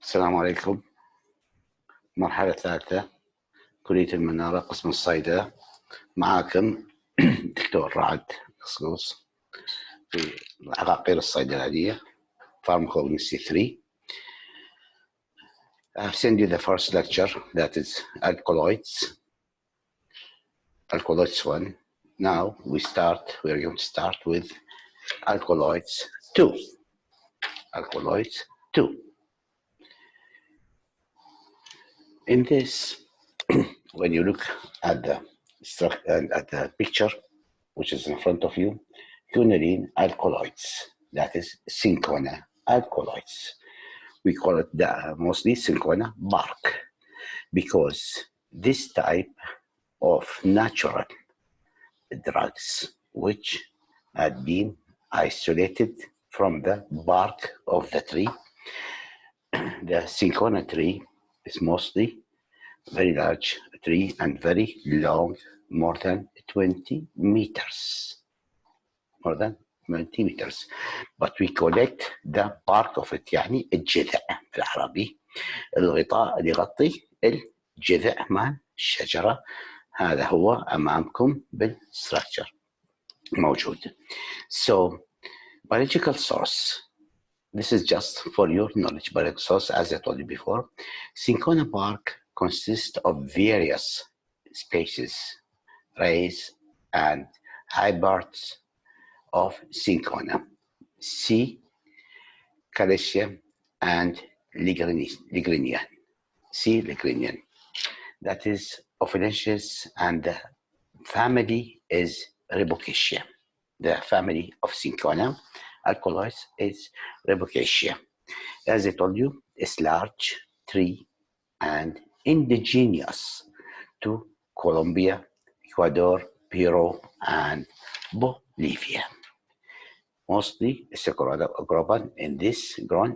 السلام عليكم. المرحلة الثالثة، كلية المنارة، قسم الصيدلة. معاكم دكتور رعد كصكوص في العقاقير الصيدلانية Pharmacognosy 3. I've sent you the first lecture, that is alkaloids 1. Now we are going to start with alkaloids 2. In this, when you look at the picture which is in front of you, quinine alkaloids, that is cinchona alkaloids. We call it mostly cinchona bark because this type of natural drugs which had been isolated from the bark of the tree. The cinchona tree is mostly very large tree and very long, more than 20 meters. But we collect the bark of it, يعني الجذع بالعربي، الغطاء اللي يغطي الجذع مع الشجرة. هذا هو أمامكم بالستراكشر موجود. So biological source, this is just for your knowledge. Biological source, as I told you before, cinchona bark consists of various species, rays and hybrids of cinchona, C. calicium and ligrenian, C. ligrenian. That is Ophidianthus, and the family is Ribocacea. The family of cinchona alkaloids is Ribocacea. As I told you, it's large tree and indigenous to Colombia, Ecuador, Peru, and Bolivia. Mostly it's grown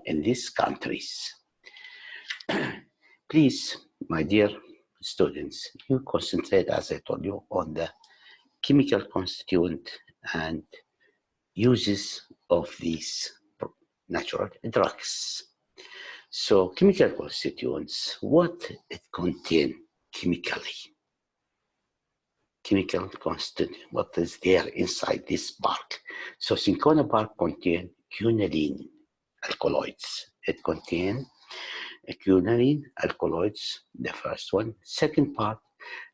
in these countries. Please, my dear students, you concentrate, as I told you, on the chemical constituent and uses of these natural drugs. So chemical constituents, what it contains chemically? Chemical constituent, what is there inside this bark? So cinchona bark contains quinine alkaloids. It contains quinine alkaloids, the first one. Second part,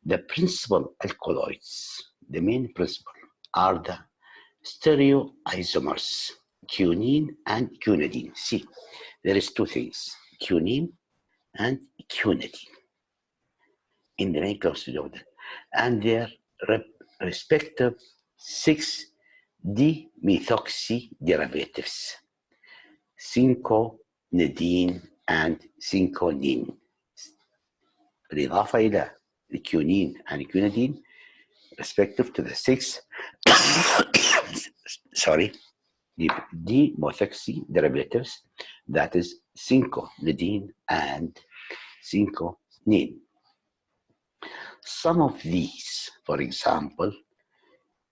the principal alkaloids, the main principle, are the stereoisomers, quinine and quinidine. See, there is two things, quinine and quinidine in the main constituent, and their respective 6-dimethoxy derivatives, cinchonidine and cinchonine. بالإضافة إلى الquinine and quinidine respective to the 6 dimethoxy derivatives, that is cinchonidine and cinchonine. Some of these, for example,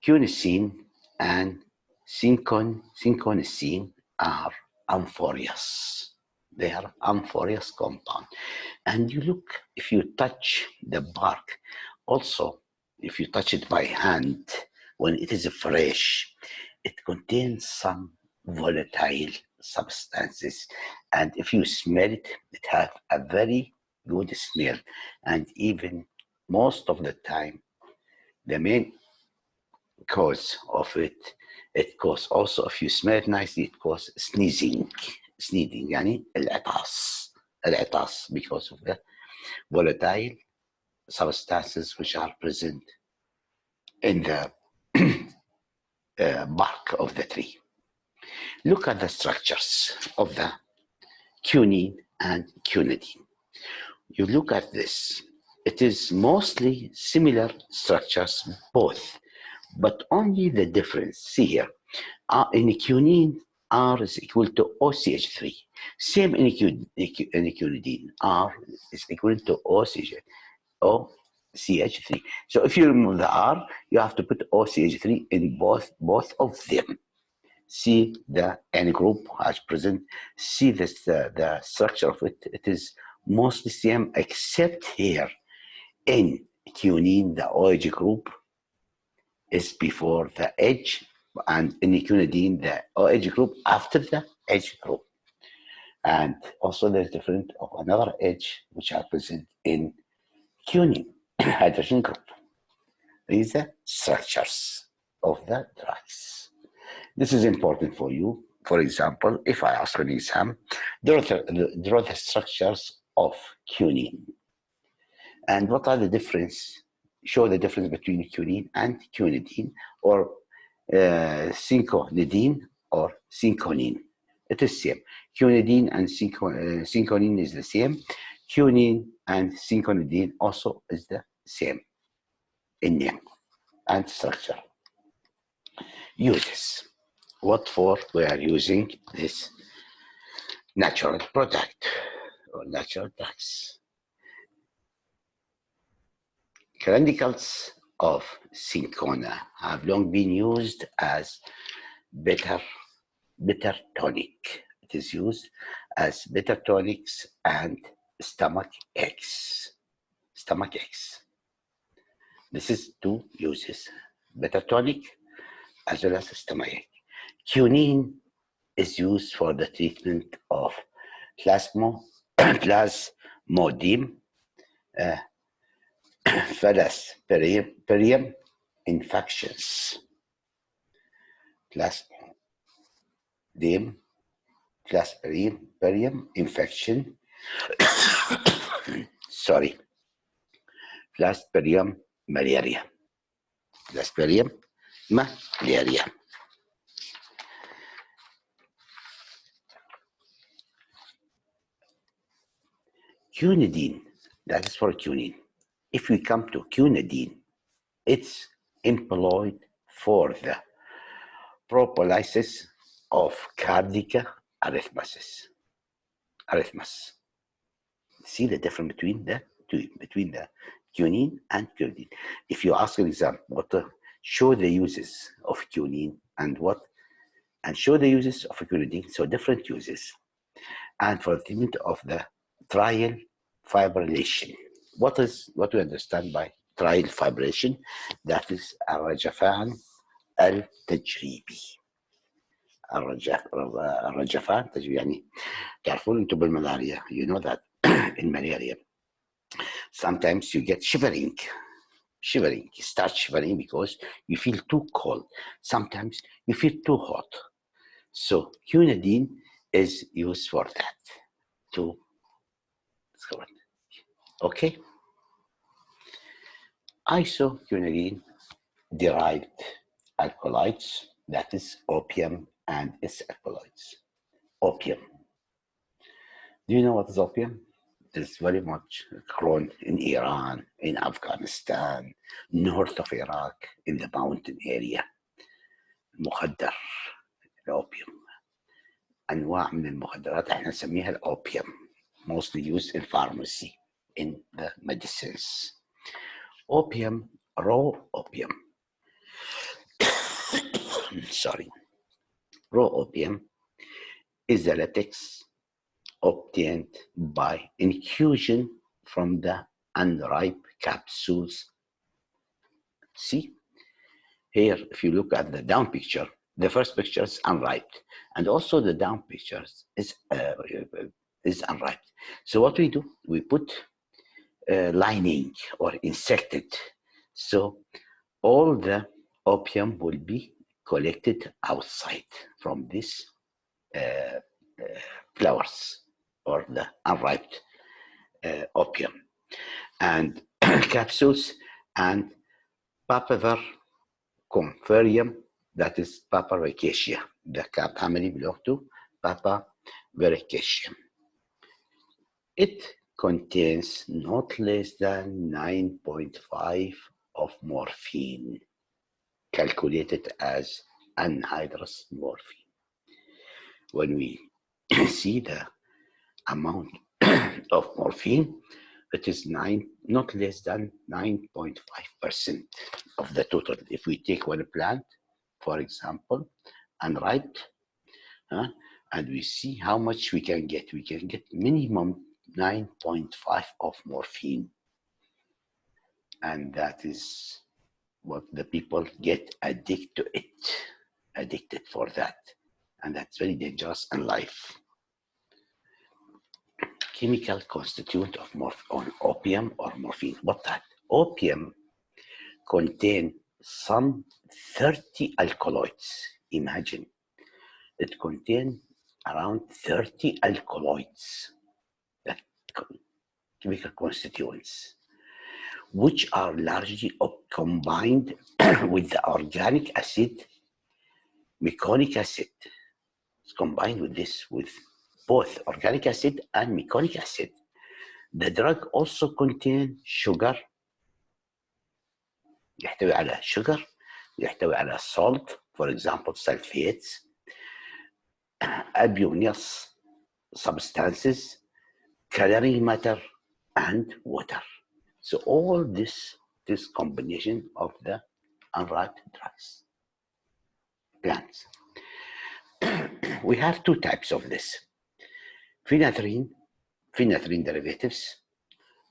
quinacine and cinchonicine, are amphoreous. They are amphoreous compound. And you look, if you touch the bark, also, if you touch it by hand, when it is fresh, it contains some volatile substances. And if you smell it, it has a very good smell. And even most of the time, the main cause of it causes also, if you smell it nicely, it causes sneezing, يعني العطاس, because of the volatile substances which are present in the bark of the tree. Look at the structures of the quinine and quinidine. You look at this, it is mostly similar structures both, but only the difference, see here, in quinine, R is equal to OCH3. Same in quinidine, R is equal to OCH3. So if you remove the R, you have to put OCH3 in both of them. See the N group as present. See this the structure of it. It is mostly same except here in quinine, the OH group is before the H, and in quinidine, the OH group after the H group. And also there's different of another H which are present in quinine hydrogen group. These are structures of the drugs. This is important for you. For example, if I ask an exam, draw the structures of quinine. And what are the difference? Show the difference between quinine and quinidine, or synconidine or synconine. It is same. Quinidine and synconine is the same. Quinine and synconidine also is the same in name and structure. Uses. What for we are using this natural product or natural drugs? Clinicals of cinchona have long been used as bitter tonic. It is used as bitter tonics and stomach aches. Stomach aches. This is two uses: bitter tonic as well as stomach ache. Quinine is used for the treatment of plasmodium, Plasmodium infections. Plasmodium infection. Sorry. Plasmodium malaria. Plasmodium malaria. Quinidine, that is for quinine. If we come to quinidine, it's employed for the prophylaxis of cardiac arrhythmias. See the difference between the two, between the quinine and quinidine. If you ask an exam, show the uses of quinine and show the uses of quinidine, so different uses. And for the treatment of the trial fibrillation. What we understand by trial fibrillation? That is الرجفان التجريبي. الرجفان التجريبي يعني تعرفون انتم بالملاريا, you know that in malaria sometimes you get shivering, you start shivering because you feel too cold. Sometimes you feel too hot. So quinidine is used for that to discover it. Okay. Isoquinidine derived alkaloids, that is opium and its alkaloids. Opium. Do you know what is opium? It's very much grown in Iran, in Afghanistan, north of Iraq, in the mountain area. المخدر الأوبيوم. أنواع من المخدرات احنا نسميها الأوبيوم. Mostly used in pharmacy, in the medicines. Opium, raw opium. Sorry. Raw opium is a latex obtained by infusion from the unripe capsules. See, here, if you look at the down picture, the first picture is unripe, and also the down picture is unripe. So what we do, we put lining or insected. So all the opium will be collected outside from these flowers or the unripe opium, and capsules and Papaver Conferrium, that is Papaveraceae. The family belongs to Papaveraceae. It contains not less than 9.5 of morphine, calculated as anhydrous morphine. When we see the amount of morphine, it is not less than 9.5% of the total. If we take one plant, for example, unripe, and we see how much we can get. We can get minimum 9.5 of morphine, and that is what the people get addicted for that, and that's very dangerous in life. Chemical constituent of opium or morphine. What that? Opium contain some 30 alkaloids. Imagine, it contains around 30 alkaloids, that chemical constituents, which are largely combined with the organic acid, meconic acid. It's combined with this, with both organic acid and meconic acid. The drug also contains sugar, يحتوي على sugar, يحتوي على salt, for example, sulfates, albuminous substances, coloring matter, and water. So all this combination of the unripe drugs, plants. We have two types of this. Phenethrin derivatives,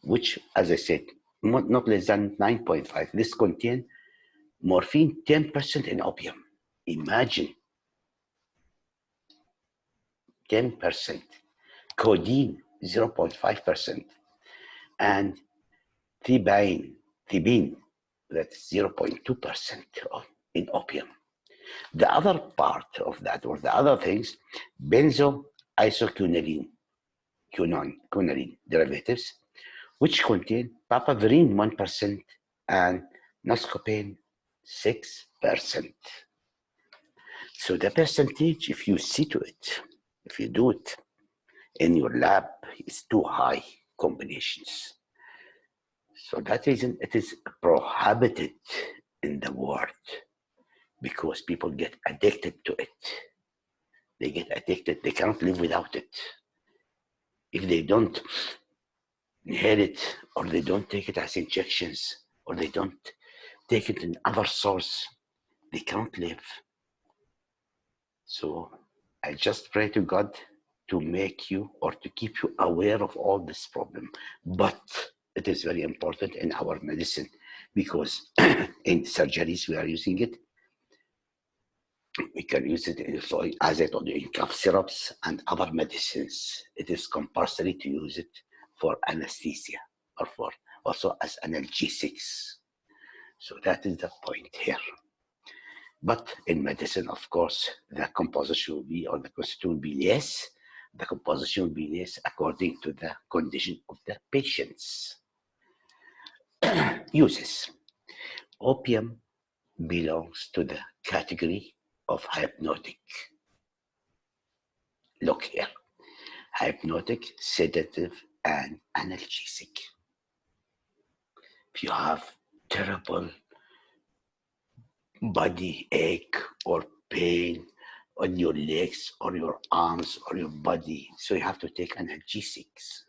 which, as I said, not less than 9.5. This contain morphine 10% in opium. Imagine, 10%. Codeine 0.5%, and thibine, that's 0.2% in opium. The other part of that, or the other things, benzoisoquinoline derivatives, which contain papaverine 1% and noscopane 6%. So the percentage, if you see to it, if you do it in your lab, is too high combinations. So that reason it is prohibited in the world, because people get addicted to it. They get addicted, they cannot live without it. If they don't inhale it, or they don't take it as injections, or they don't take it in other source, they cannot live. So I just pray to God to make you, or to keep you aware of all this problem. But it is very important in our medicine, because in surgeries we are using it. We can use it in, so as I told you, in cough syrups and other medicines. It is compulsory to use it for anesthesia, or for also as analgesics. So that is the point here. But in medicine, of course, the composition will be, or the constituent will be less. The composition will be less according to the condition of the patients. Uses. Opium belongs to the category of hypnotic. Look here. Hypnotic, sedative, and analgesic. If you have terrible body ache or pain on your legs or your arms or your body, so you have to take analgesics.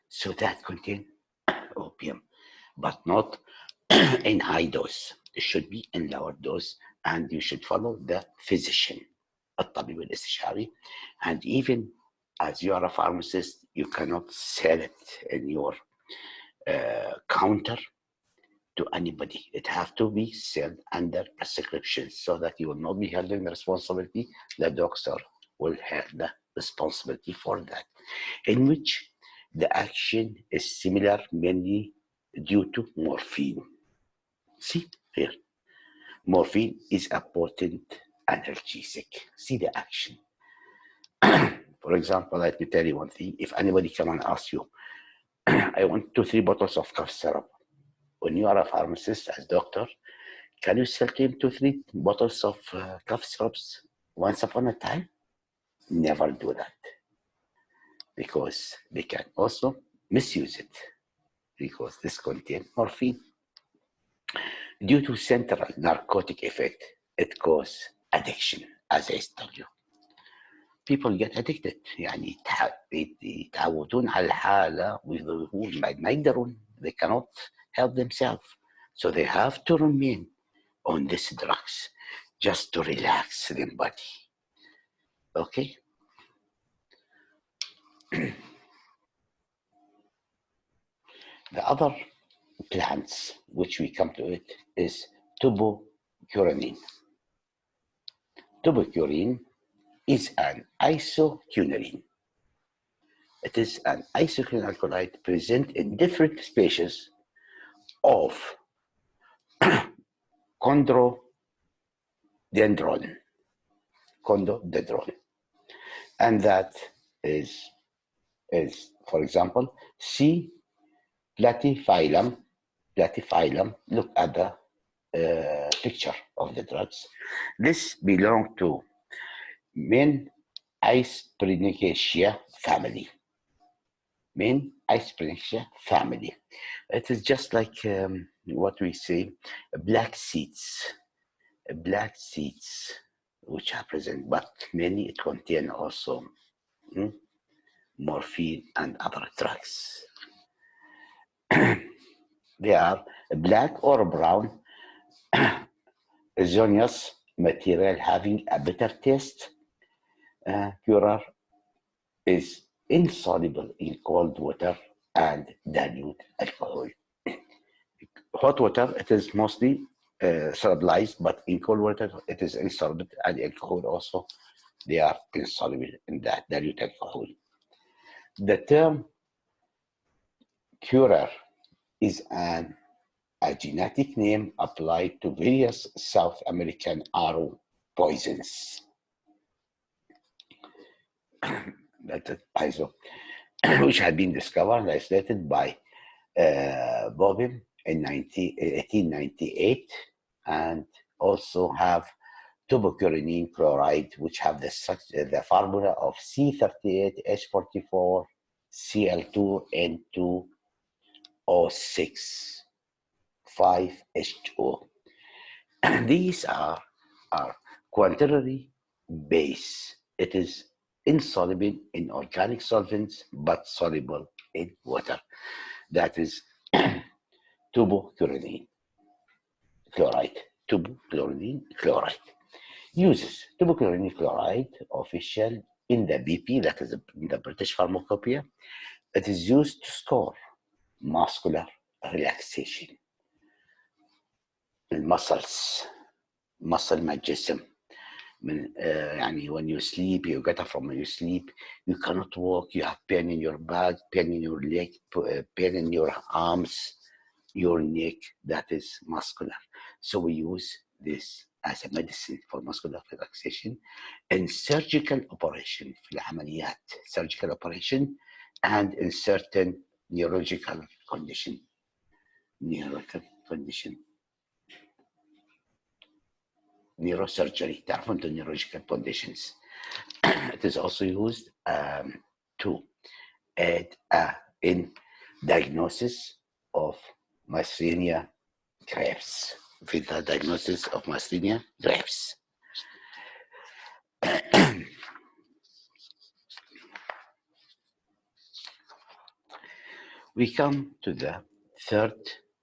So that contain opium, but not in high dose. It should be in lower dose, and you should follow the physician, الطبيب الاستشاري. And even as you are a pharmacist, you cannot sell it in your counter to anybody. It has to be sold under prescription, so that you will not be holding the responsibility. The doctor will have the responsibility for that, in which the action is similar, mainly due to morphine. See here, morphine is a potent analgesic. See the action. For example, let me tell you one thing. If anybody come and ask you, I want 2-3 bottles of cough syrup. When you are a pharmacist, as doctor, can you sell to him 2-3 bottles of cough syrups once upon a time? Never do that, because they can also misuse it, because this contains morphine. Due to central narcotic effect, it causes addiction, as I told you. People get addicted. يعني يتعودون على الحالة ويضيعون بعد ما يقدرون. They cannot help themselves. So they have to remain on these drugs. just to relax the body. Okay. The other plants which we come to it is tuberculine. Tuberculine is an isoquinolene. It is an isoquinol alkaloid present in different species of condrodendron, and that is for example, C. platyphyllum. Look at the picture of the drugs. This belongs to Ispernicaceae family. Ispernicaceae family. It is just like what we say, black seeds, which are present, but many it contain also morphine and other drugs. They are black or brown resinous material having a bitter taste. Purer is insoluble in cold water and dilute alcohol. Hot water, it is mostly solubilized, but in cold water, it is insoluble, and alcohol also, they are insoluble in that dilute alcohol. The term curer is a genetic name applied to various South American arrow poisons. Which had been discovered and isolated by Bobin in 1898, and also have tuberculine chloride, which have the formula of C38H44 Cl2N2O6 5H2O. These are quaternary base. It is insoluble in organic solvents, but soluble in water. That is tuberculine chloride. Uses tuberculine chloride official in the BP, that is in the British Pharmacopoeia. It is used to score muscular relaxation. المسلز muscle majesm. When you sleep, you get up from when you sleep, you cannot walk, you have pain in your back, pain in your leg, pain in your arms, your neck, that is muscular. So we use this as a medicine for muscular relaxation in surgical operation, في العمليات, surgical operation, and in certain neurological condition. Neurosurgery, تعرفون the neurological conditions. It is also used to aid in diagnosis of myasthenia gravis. With the diagnosis of myasthenia gravis. We come to the third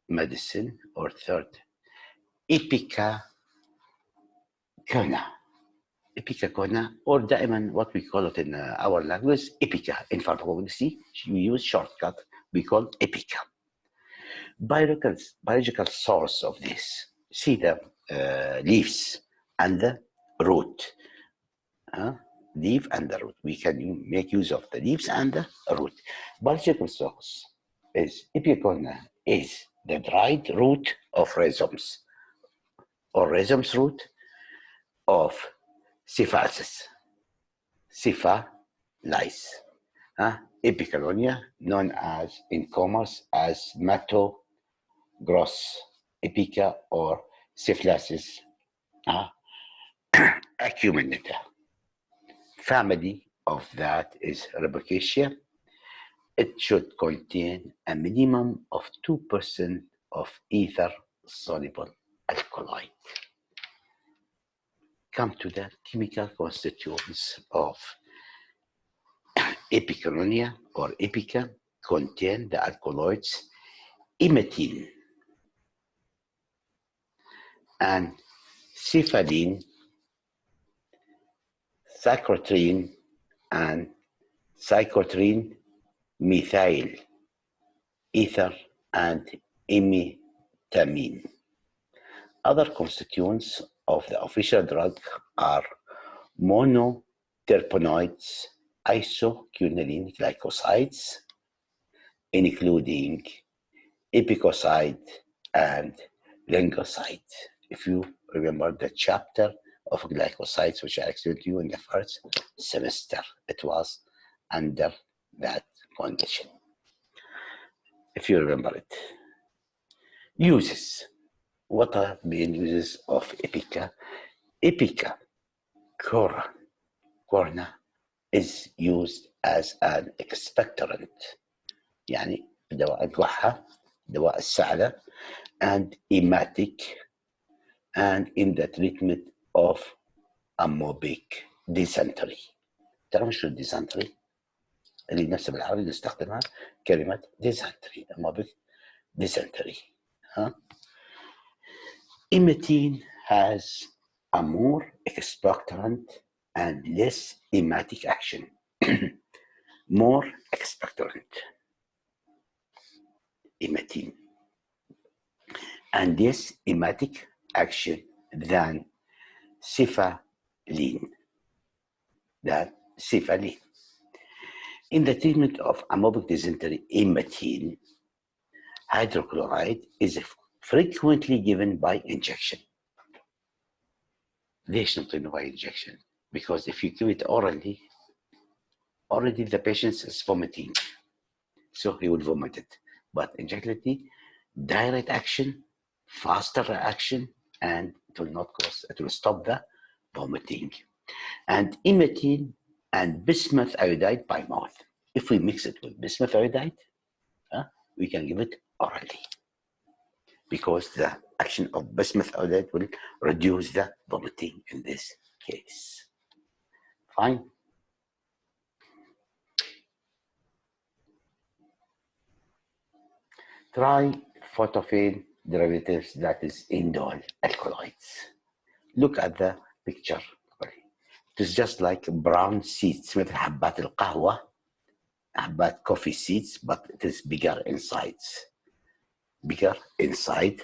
medicine, or third Ipecacuanha, or دائما what we call it in our language, Ipeca. In pharmacology, we use shortcut, we call Ipeca. Biological source of this, see the leaves and the root. Leaf and the root. We can make use of the leaves and the root. Biological source is Ipecacuanha is the dried root of rhizomes, or rhizomes root of Syphilis. Ipecacuanha, known as in commerce as Mato Gross Ipeca or Syphilis acuminata. Family of that is Rhizobiaceae. It should contain a minimum of 2% of ether soluble alkaloid. Come to the chemical constituents of Ipecacuanha or Ipeca. Contain the alkaloids imetine and cephalene cyclotrine and cyclotrine methyl ether and imitamine. Other constituents of the official drug are monoterpenoids, isoquinoline glycosides, including epicoside and linguicide. If you remember the chapter of glycosides, which I explained to you in the first semester, it was under that condition, if you remember it. Uses. What are the uses of Epica? Epica corna is used as an expectorant، يعني دواء الكحة، دواء السعلة، and emetic, and in the treatment of amoebic dysentery. تعرفوا شو dysentery؟ اللي نفسها بالعربي نستخدمها كلمة dysentery، amoebic dysentery. Emetine has a more expectorant and less emetic action. More expectorant, emetine, and less emetic action than cephaline. In the treatment of amoebic dysentery, emetine hydrochloride is frequently given by injection. ليش نعطيه by injection? Because if you give it orally, already the patient is vomiting, so he will vomit it. But injected, direct action, faster action, and it will not cause, it will stop the vomiting. And emetine and bismuth iodide by mouth. If we mix it with bismuth iodide, we can give it orally, because the action of bismuth iodide will reduce the vomiting in this case. Fine. Triphotophane derivatives, that is indole alkaloids. Look at the picture. It is just like brown seeds, مثل حبات القهوة, حبات coffee seeds, but it is bigger inside. Bigger inside.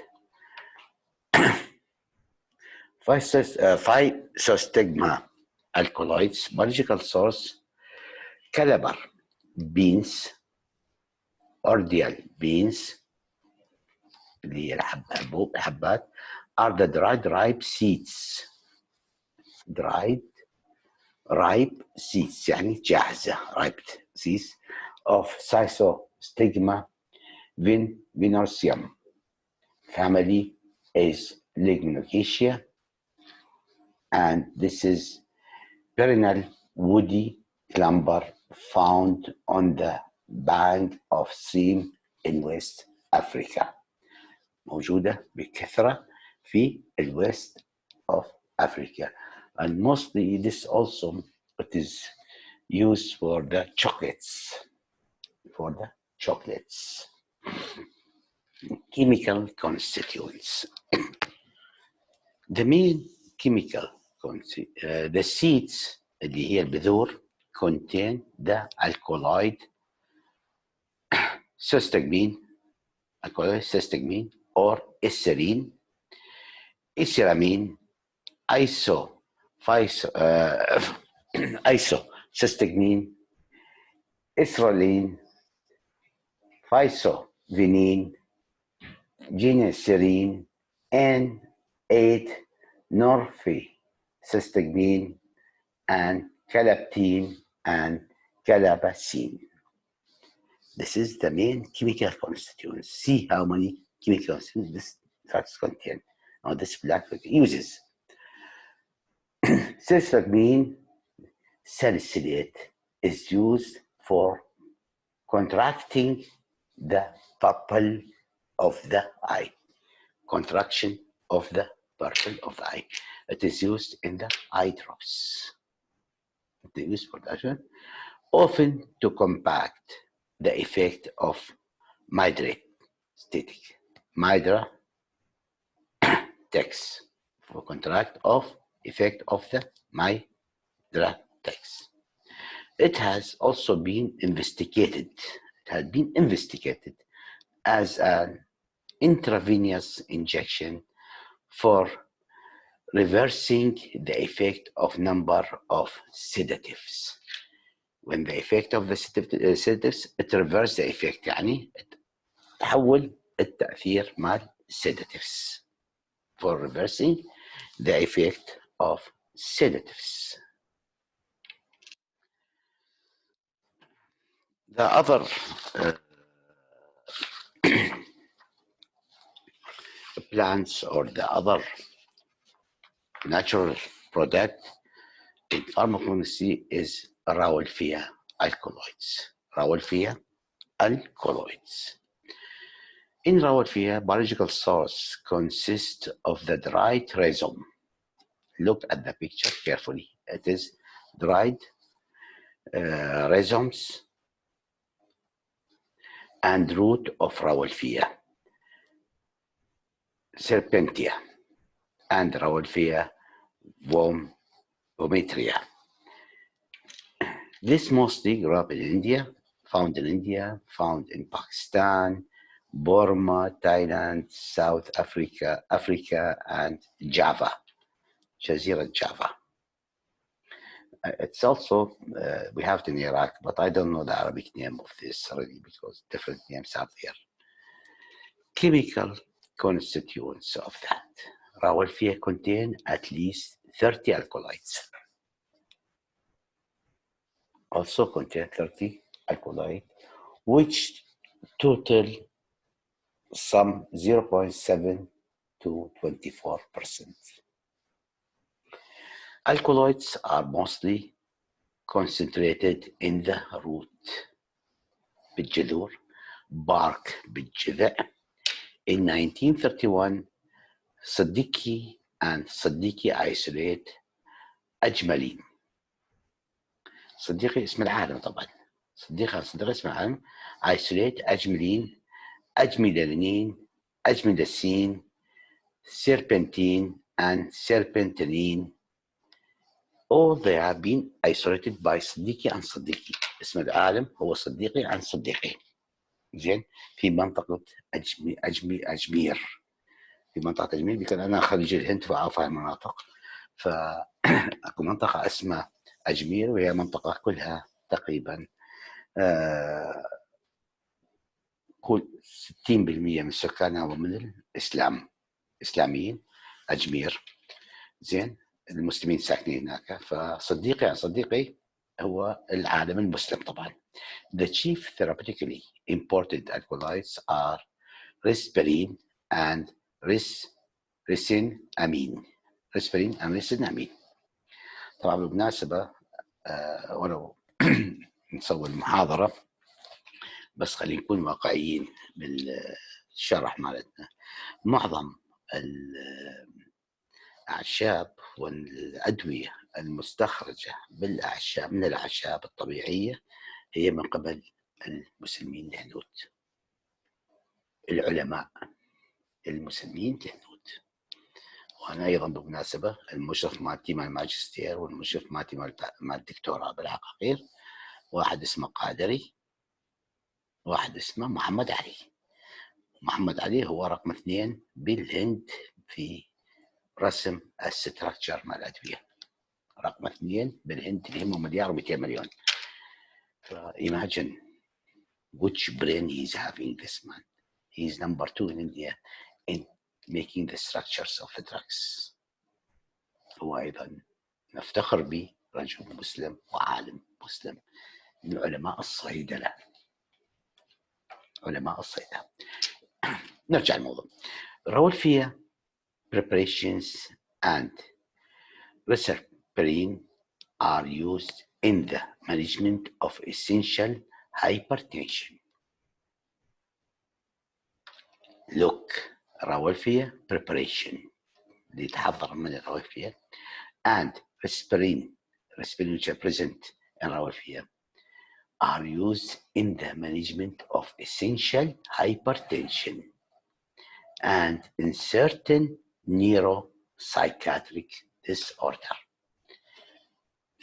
Physostigma alkaloids, biological source, calabar beans, ordeal beans, اللي هي الحبات, are the dried ripe seeds. Dried ripe seeds يعني جاهزة, ripe seeds of Physostigma vinoceum. Family is Lignocaceae, and this is perennial woody climber found on the bank of stream in West Africa. موجودة بكثرة في الوest of Africa, and mostly this also it is used for the chocolates. Chemical constituents. The main chemical the seeds اللي هي البذور contain the alkaloid cystagmine or eserine, eseramine, isocystagmine, estroline, physovinine, geniserine, and 8-norphicystagmine, and calaptine and calabacine. This is the main chemical constituents. See how many chemical constituents this drugs contain. Now this black uses. Cystagmine salicylate is used for contracting the pupil of the eye. Contraction of the pupil of the eye. It is used in the eye drops. It is used for that, often to combat the effect of midrate static. Midra text for contract of effect of the midra attacks. It has also been investigated. It had been investigated as an intravenous injection for reversing the effect of number of sedatives. When the effect of the sedatives it reverse the effect، يعني تحول التأثير مال sedatives for reversing the effect of sedatives. The other plants or the other natural product in pharmacology is Rauwolfia alkaloids. Rauwolfia alkaloids. In Rauwolfia, biological source consists of the dried rhizome. Look at the picture carefully. It is dried rhizomes and root of Rauwolfia serpentia and Rauwolfia vomitria. This mostly grew up in India, found in Pakistan, Burma, Thailand, South Africa, and Java, Jazira Java. It's also, we have it in Iraq, but I don't know the Arabic name of this already because different names are there. Chemical constituents of that. Rauwolfia contain at least 30 alkaloids. Also contain 30 alkaloids, which total some 0.7 to 24%. Alkaloids are mostly concentrated in the root بالجذور, bark بالجذع. In 1931, صديقي and صديقي isolate أجملين. صديقي اسم العالم طبعا. صديقي اسم العالم isolate أجملين, أجميدالينين, أجميداسين, serpentine and serpentinine. All they have been isolated by صديقي and صديقي. اسم العالم هو صديقي عن صديقي. زين في منطقة أجمير. في منطقة أجمير بكون أنا خريج الهند فأعرف هاي المناطق. فأكو منطقة اسمها أجمير وهي منطقة كلها تقريبا كل 60% من سكانها ومن إسلاميين. أجمير زين المسلمين ساكنين هناك. فصديقي عن صديقي هو العالم المسلم طبعا. The chief therapeutically important alkaloids are risperidone and ricinamide. risperidone and ricinamide. طبعا بالمناسبة ولو نسوي المحاضرة بس خلينا نكون واقعيين بالشرح مالتنا. معظم الأعشاب والأدوية المستخرجة بالأعشاب من الأعشاب الطبيعية هي من قبل المسلمين الهنود. العلماء المسلمين الهنود. وأنا أيضا بالمناسبة المشرف مالتي مال الماجستير والمشرف مالتي مال الدكتوراه بالعقاقير واحد اسمه قادري، واحد اسمه محمد علي. محمد علي هو رقم 2 بالهند في رسم الستراكشر مال الأدوية. رقم 2 بالهند اللي هم 1,200,000,000. imagine which brain he's having, this man. He's number 2 in India in making the structures of the drugs. هو أيضا نفتخر به رجل مسلم وعالم مسلم من علماء الصيدلة. علماء الصيدلة. نرجع الموضوع. Rauwolfia preparations and risperidone are used in the management of essential hypertension. Look, Rauwolfia preparation اللي يتحضر من الرauwolfia and risperidone which are present in Rauwolfia are used in the management of essential hypertension and in certain neuropsychiatric disorder.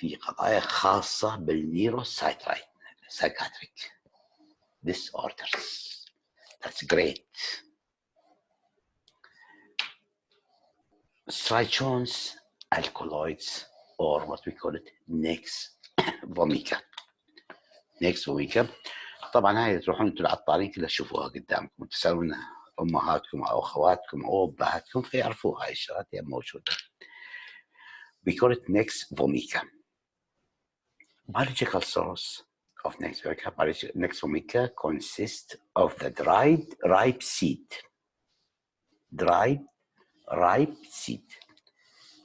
في قضايا خاصة psychiatric disorders. That's great. Strychons, alkaloids, or what we call it next vomica. next vomica. طبعا هاي تروحون انتوا العطارين كلها تشوفوها قدامكم وتسالون امهاتكم او اخواتكم او ابهاتكم فيعرفوها هاي الشغلات هي موجوده. We call it next vomica. Biological source of next vomica. Next vomica consists of the dried ripe seed. dried ripe seed.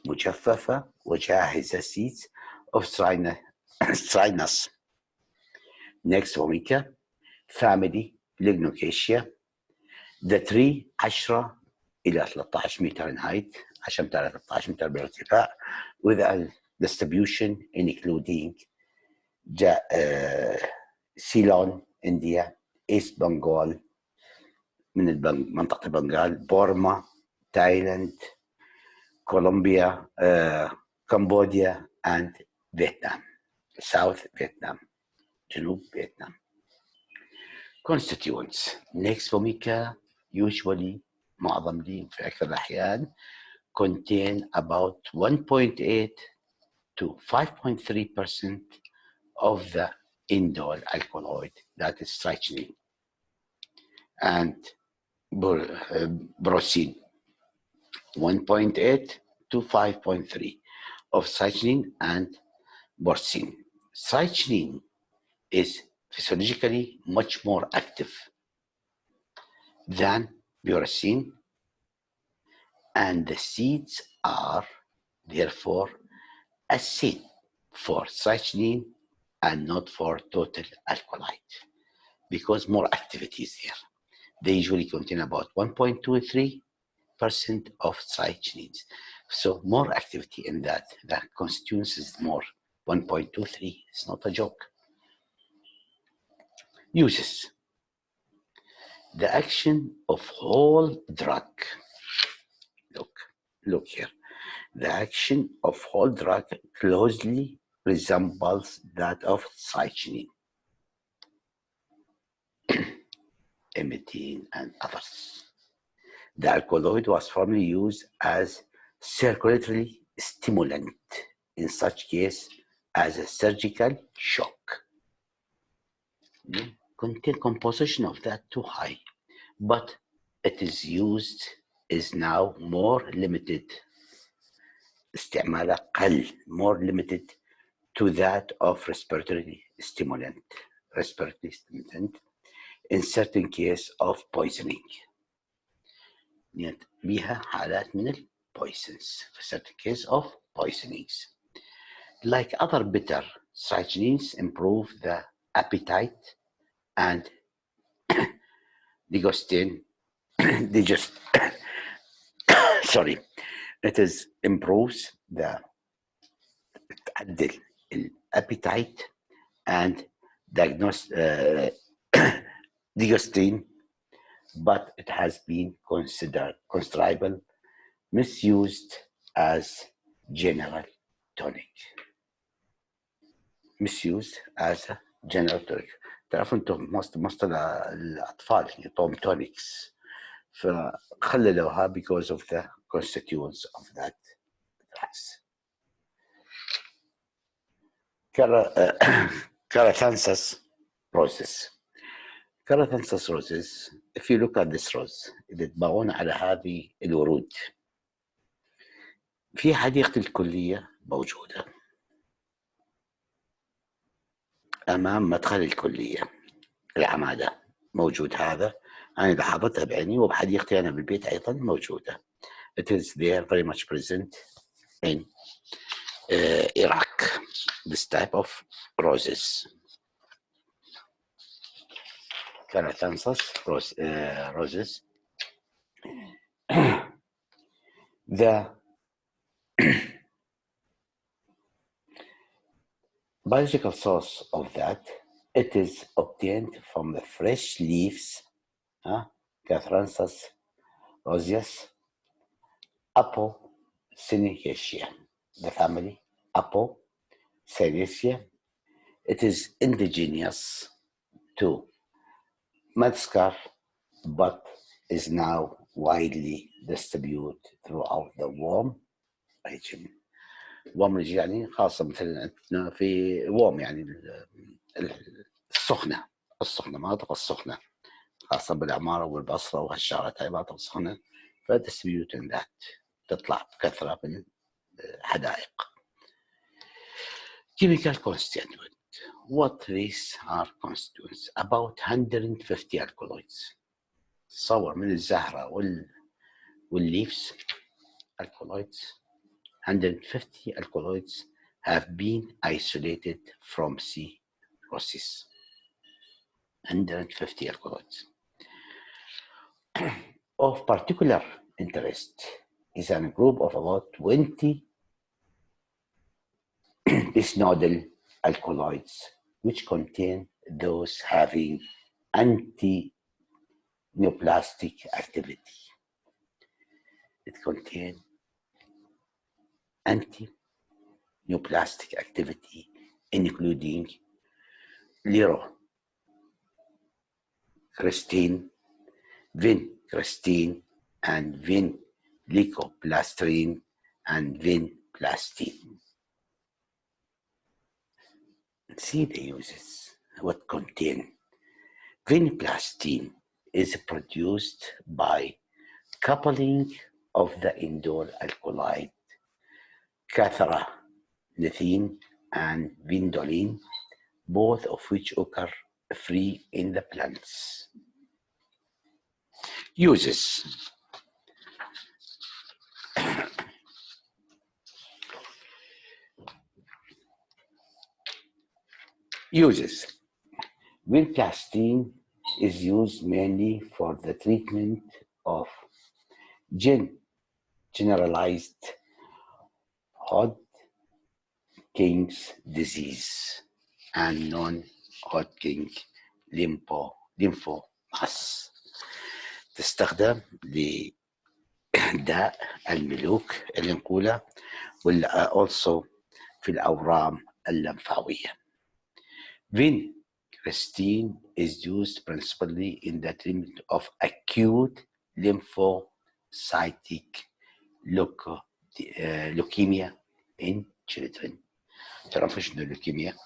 مجففة وجاهزة seeds of strinus. Next vomica family Lignocaceae. The tree 10 إلى 13 متر in height 10 إلى 13 متر بالارتفاع with a distribution including Ceylon, India, East Bengal من منطقة بنغال, بورما, تايلاند, Colombia, Cambodia and Vietnam, South Vietnam, جنوب فيتنام. Constituents. Next vomica usually معظم دي في أكثر الأحيان contain about 1.8 to 5.3% of the indole alkaloid, that is strychnine and brocine. 1.8 to 5.3 of strychnine and brocine. Strychnine is physiologically much more active than brocine, and the seeds are therefore a seed for strychnine and not for total alkaloid because more activity is there. They usually contain about 1.23% of strychnines. So more activity in that. The constituents is more. 1.23 is not a joke. Uses. The action of whole drug. Look here. The action of whole drug closely resembles that of strychnine, emethine, and others. The alkaloid was formerly used as circulatory stimulant in such case as a surgical shock. The composition of that too high, but it is now more limited. استعماله قل, more limited to that of respiratory stimulant in certain case of poisoning. بها حالات من poisons for certain case of poisonings. Like other bitter, strychnines improve the appetite and sorry, it is improves the تعدل appetite and digestion, but it has been considerable misused as general tonic. Misused as a general tonic. تعرفوا انتم مصطلح الاطفال يعطوهم tonics فخللوها because of the constituents of that drugs. Carathanthus roses. Carathanthus roses, if you look at this rose, إذا تبغون على هذه الورود في حديقة الكلية موجودة أمام مدخل الكلية العمادة موجود هذا. أنا لاحظتها بعيني وبحديقتي أنا بالبيت أيضا موجودة. It is there very much present in Iraq, this type of roses. Carathanthus roses. The biological source of that, it is obtained from the fresh leaves, Carathanthus roseus, Apocynaceae, the family Cyanesia. It is indigenous to Madagascar, but is now widely distributed throughout the warm region. warm region يعني خاصة مثلا عندنا في warm يعني السخنة مناطق السخنة خاصة بالعمارة والبصرة وهالشغلات هاي مناطق السخنة فdistributing that تطلع بكثرة من الحدائق. Chemical constituent. What these are constituents? About 150 alkaloids. تصور من الزهرة والleaves alkaloids 150 alkaloids have been isolated from C process. 150 alkaloids. Of particular interest is a group of about 20 bisnodal alkaloids which contain those having anti-neoplastic activity. It contains anti-neoplastic activity including leucocystine, vincristine, and vinleucoplastrine and vinplastine. See the uses, what contain. Vinplastine is produced by coupling of the indole alkaloid catharanethine and vindoline, both of which occur free in the plants. Uses. Uses. Vinplastine is used mainly for the treatment of generalized Hodgkin's disease and non-Hodgkin lymphomas. تستخدم لداء الملوك اللي نقوله ولا also في الأورام اللمفاوية. Vincristine is used principally in the treatment of acute lymphocytic leukemia in children. تعرفوا شنو اللوكيميا؟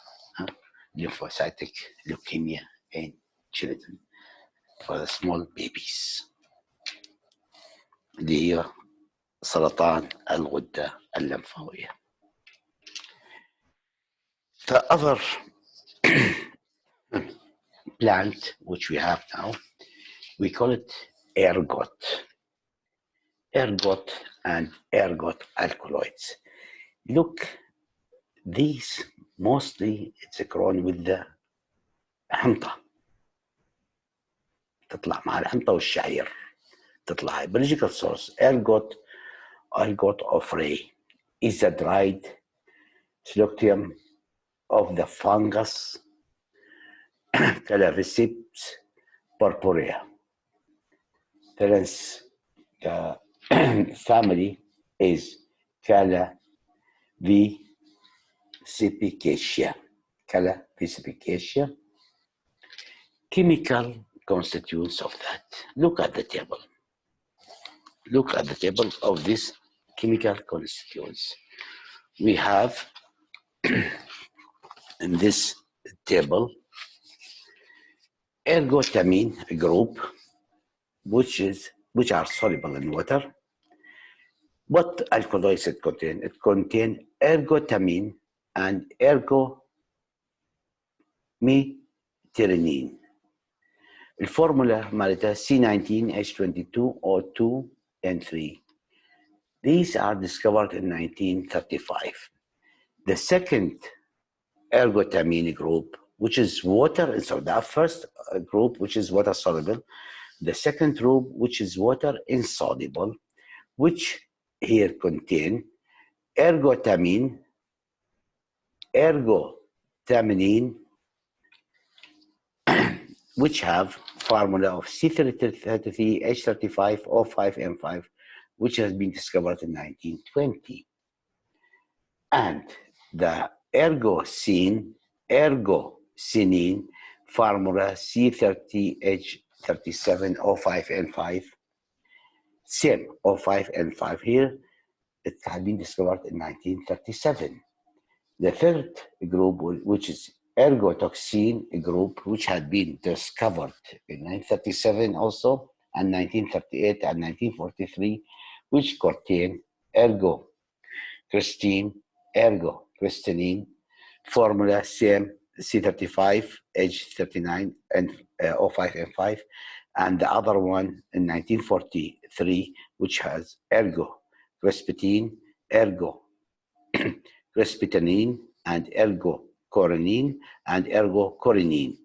lymphocytic leukemia in children for the small babies. اللي هي سرطان الغدة اللمفاوية. The other plant which we have now, we call it ergot. Ergot and ergot alkaloids. Look, these mostly it's grown with the حنطة. تطلع مع الحنطة والشعير. تطلع biological source. Ergot of Ray is a dried Psyllium of the fungus Calaricepes purpurea. The family is Calavicepicaceae. Chemical constituents of that. Look at the table. Look at the table of these chemical constituents. We have in this table ergotamine group, which are soluble in water. What alkaloids it contain? It contains ergotamine and ergomethionine. The formula مالتها C19H22O2N3. These are discovered in 1935. The second ergotamine group, which is water insoluble, the first group, which is water soluble, the second group, which is water insoluble, which here contain ergotamine, which have formula of C33H35O5N5, which has been discovered in 1920. And the ergosinine, formula C30H37O5N5, same O5N5 here. It had been discovered in 1937. The third group, which is ergotoxin group, which had been discovered in 1937 also, and 1938 and 1943, which contain ergocristinine, formula same C35H39 and O5N5, and the other one in 1943, which has ergocrispitine, ergocrispitine, and ergocorinine, and ergocorinine.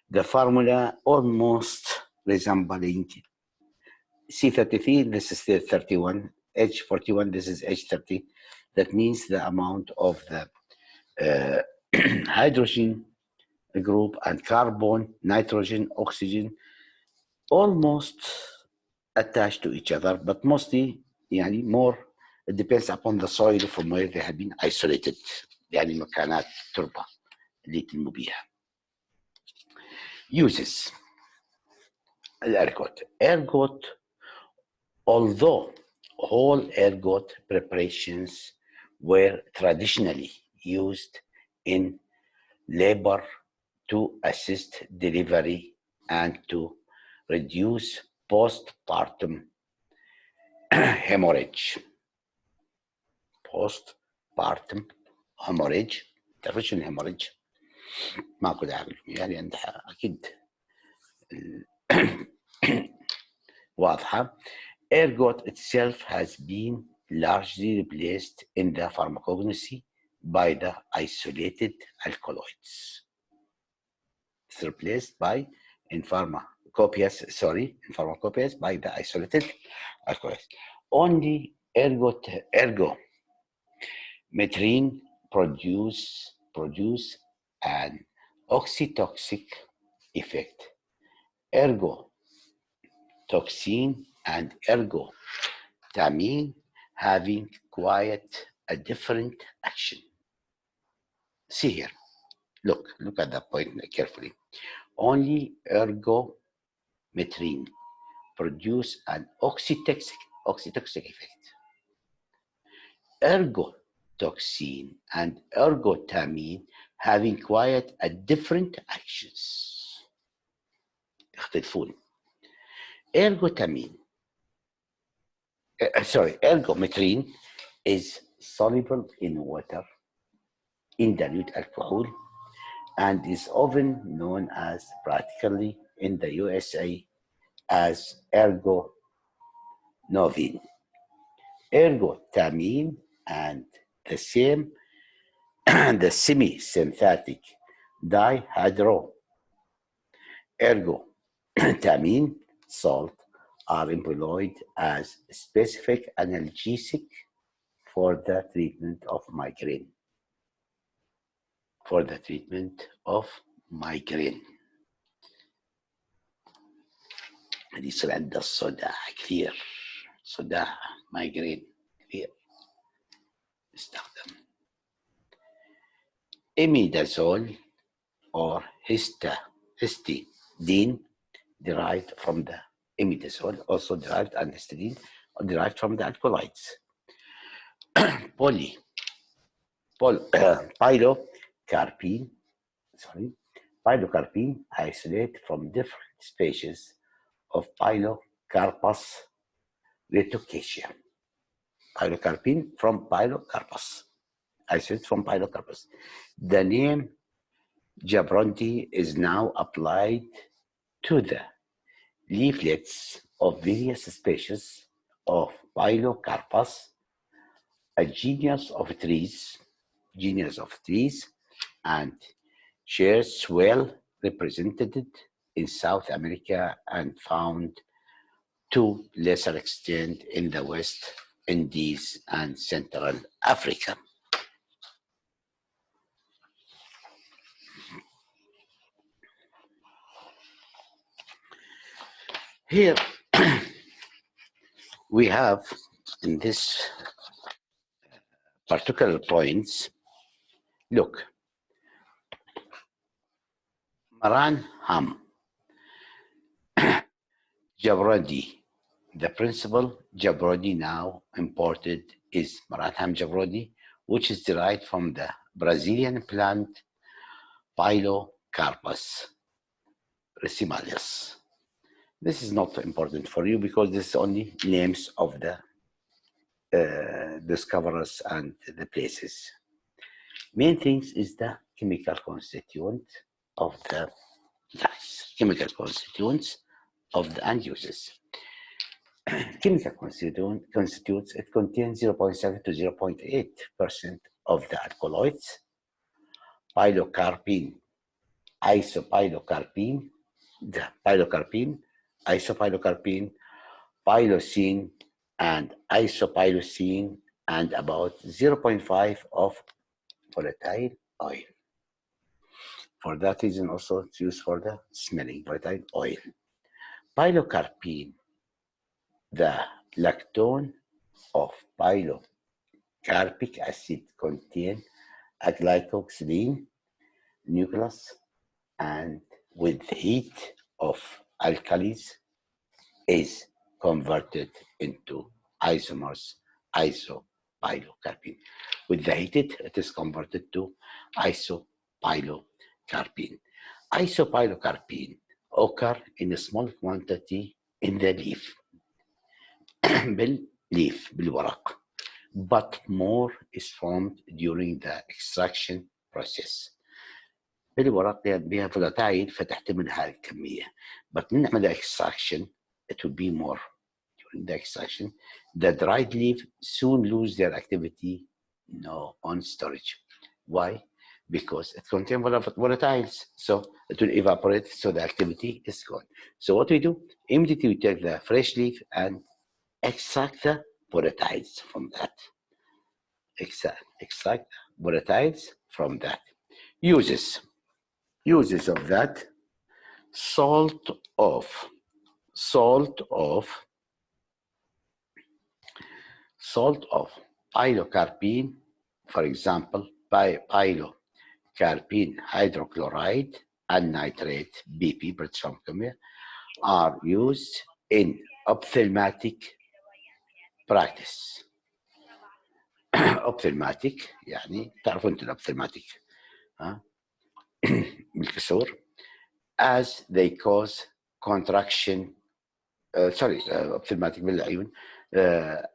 The formula almost resembling C33, this is the 31, H41, this is H30. That means the amount of the hydrogen group and carbon, nitrogen, oxygen, almost attached to each other, but mostly, more, it depends upon the soil from where they have been isolated. يعني مكانات تربة اللي يتم بيها. Uses ergot. Although whole ergot preparations were traditionally used in labor to assist delivery and to reduce postpartum hemorrhage. Postpartum hemorrhage. تعرفش الهemorrhage؟ ماكو داعي عندها أكيد واضحة. Ergot itself has been largely replaced in the pharmacognosy by the isolated alkaloids. It's replaced by in pharmacopoeias by the isolated alkaloids. Only ergometrine produce an oxytoxic effect. Ergotoxin and ergotamine having quite a different action. See here, look at that point carefully. Only ergometrine produce an oxytoxic effect. Ergotoxin and ergotamine having quite a different actions. يختلفون. Ergometrine is soluble in water, in dilute alcohol, and is often known as, practically in the USA, as ergonovine. Ergotamine and the semi-synthetic dihydroergotamine salt are employed as specific analgesic for the treatment of migraine. يصير عنده الصداع كثير، صداع migraine كثير يستخدم. Imidazole or histidine derived from the imidazole, also derived, and histidine derived from the alkaloids. Pilocarpine isolate from different species of Pilocarpus retocaceae. Pilocarpine from Pilocarpus, isolate from Pilocarpus. The name Jabronti is now applied to the leaflets of various species of Pilocarpus, a genus of trees, and shares well represented in South America and found to lesser extent in the West Indies and Central Africa. Here we have in this particular points Look, Maran Ham, Jabrodi. The principal Jabrodi now imported is Maran Ham Jabrodi, which is derived from the Brazilian plant Pilocarpus racemalius. This is not important for you because this is only names of the discoverers and the places. Main things is the chemical constituent of the chemical constituents of the end uses. Chemical constituents, it contains 0.7 to 0.8% of the alkaloids, pilocarpine, isopilocarpine, the pilocarpine, isopilocarpine, pilocene, and isopilocene, and about 0.5 of volatile oil. For that reason, also it's used for the smelling volatile oil. Pilocarpine, the lactone of pilocarpic acid, contain a glycoxylene nucleus, and with heat of alkalis is converted into isomers, isopilocarpine. With the heated, it is converted to isopilocarpine. Isopilocarpine occur in a small quantity in the leaf, بالورق, but more is formed during the extraction process. بالورق بها فولاتايل فتحتمل هذه الكمية, but من نعمل extraction it will be more. During the extraction, the dried leaf soon lose their activity on storage. Why? Because it contains volatiles, so it will evaporate, so the activity is gone. So what we do, immediately we take the fresh leaf and extract the volatiles from that. Extract volatiles from that. Uses of that: salt of pilocarpine, for example, pilocarpine hydrochloride and nitrate, BP, British Pharmacopoeia, are used in ophthalmic practice. ophthalmic يعني تعرفوا انتم الophthalmic بالكسور, as they cause contraction, ophthalmic بالعيون,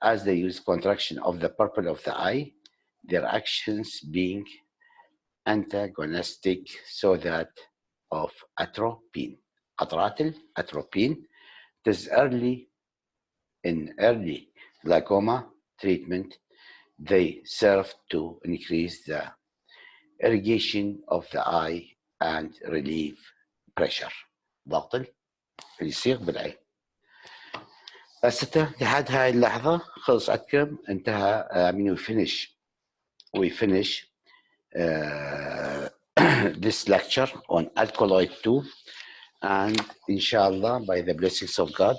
as they use contraction of the pupil of the eye, their actions being antagonistic so that of atropine. قطرات الاتروبين. It is in early glaucoma treatment. They serve to increase the irrigation of the eye and relieve pressure. ضغط اللي يصير بالعين. بس لحد هاي اللحظة خلص عندكم انتهى. we finish this lecture on alkaloid 2, and inshallah by the blessings of God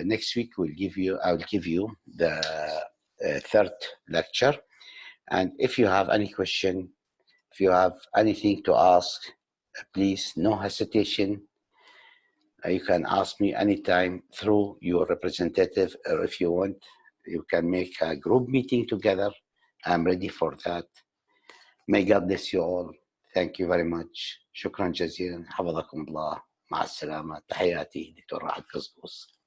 next week I will give you the third lecture. And if you have any question, if you have anything to ask, please, no hesitation. You can ask me anytime through your representative, or if you want, you can make a group meeting together. I'm ready for that. May God bless you all. Thank you very much. شكرا جزيلا. حفظكم الله. مع السلامة. تحياتي دكتور رعد كصكوص.